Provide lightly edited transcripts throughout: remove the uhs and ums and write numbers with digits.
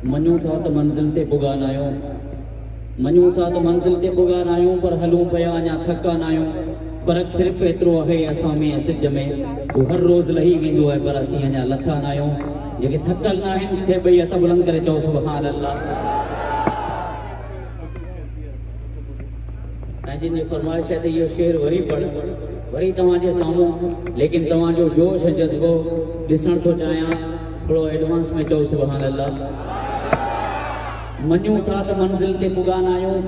मञूं था त मंज़िल ते पुगान आहियूं, मञूं था त मंज़िल ते पुगान आहियूं, पर हलूं पिया अञा थकान आहियूं। फ़र्क़ु सिर्फ़ु एतिरो आहे असां में ऐं सिज में, उहो हर रोज़ लही वेंदो आहे, पर असीं अञा लथा न आहियूं। जेके थकल न आहिनि खे ॿई हथ बुलंद करे चओ सुभान अल्लाह। साईं जिन जी फरमाइश आहे त इहो शेर वरी पढ़, वरी तव्हांजे साम्हूं, लेकिन तव्हांजो जोश ऐं जज़्बो ॾिसण थो चाहियां, थोड़ो एडवांस में चओ सुभान अल्लाह। मञूं था त मंज़िल ते पुगान आहियूं,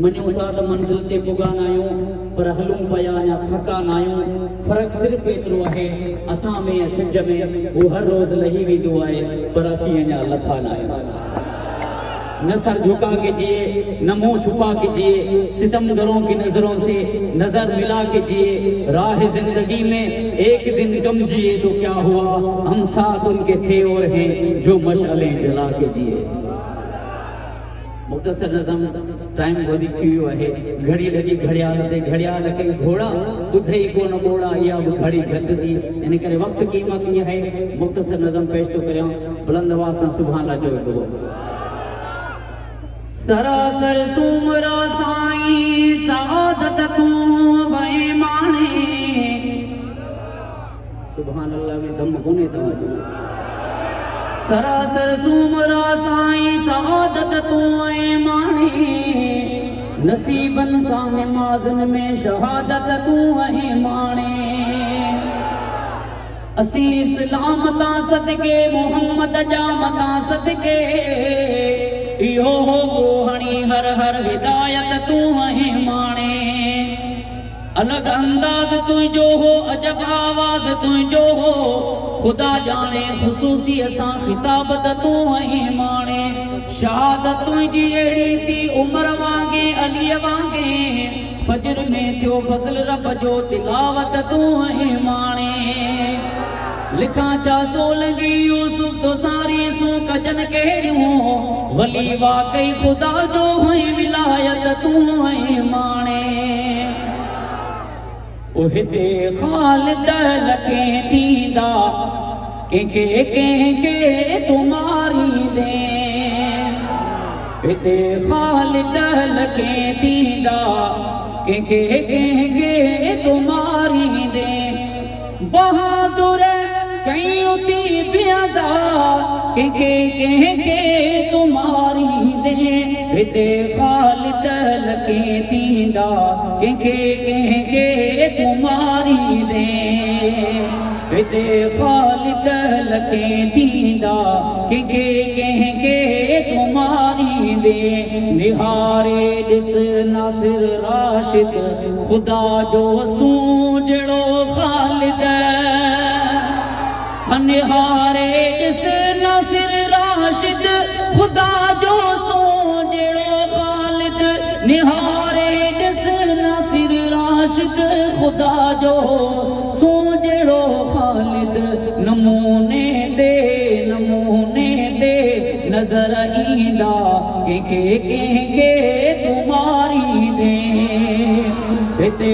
मञूं था त मंज़िल ते पुगान आहियूं, पर हलूं पिया अञा थकान आहियूं। फ़र्क़ु सिर्फ़ु एतिरो आहे असां में ऐं सिज में, उहो हर रोज़ लही वेंदो आहे, पर असीं अञा लथा न आहियूं। न सर झुका के जिए, न मुंह छुपा के जिए, सितमगरों की नजरों से नजर मिला के जिए। राह जिंदगी में एक दिन कम जिए तो क्या हुआ, हम साथ उनके थे और हैं जो मशाले जला के जिए। मुख्तसर नज़म, टाइम वधीक थी वियो आहे। घड़ी लॻी घड़ियाल ते, घड़ियाल कई घोड़ा, ॿुधई कोन ॿोड़ा, इहा बि घड़ी घटि थी। इन करे वक़्तु क़ीमती आहे। मुख्तसर नज़म पेश थो करियां, बुलंद आवाज़ सां सुभाणे अचो वेठो। सरासर सूमरा साईं सआदत तूं वए माणे, सुभान अल्लाह में दम कोन्हे तव्हांजो। सरासर सूमरा साईं सआदत तूं वए माणे, नसीबन सां नमाज़न में शहादत तूं वए माणे। असीं इस्लाम तां सदके, मोहम्मद जा मतां सदके, इहो हो गोहणी हर हर हिदायत तूं वहे माणे। अलग अंदाज तुंहिंजो हो, अजब आवाज़ तुंहिंजो हो, खुदा जाने ख़ुसूसी असां खिताबत तूं वहे माणे। शहादत तुंहिंजी अहिड़ी थी उमर वांगे अलीअ वांगे, फजर में थियो फज़ल रब जो तिलावत तूं वहे माणे। लिखा चा सोलंगी यूसुफ तो सारी सू कजन केड़ियों, वली वाकई खुदा जो हुई विलायत तूं है माणे। उहिते खालिद लखे थींदा, के तुम्हारी दे, हिते खालिद लखे थींदा, के तुम्हारी दे। बहादुर कहीं थी पियादा, के तुम्हारी दे, हिते खालिद लखे थींदा, के तुम्हारी दे, हिते खालिद लखे थींदा, के तुम्हारी दे। निहारे ॾिस नासिर राशिद, खुदा जो सूजड़ो खालिद। निहारे ॾिस नासिर राशिद, खुदा जो सूजड़ो खालिद। निहारे ॾिस नासिर राशिद, खुदा जो सूजड़ो खालिद। नमूने दे नज़र ईंदा, के तुम्हारी दे, हिते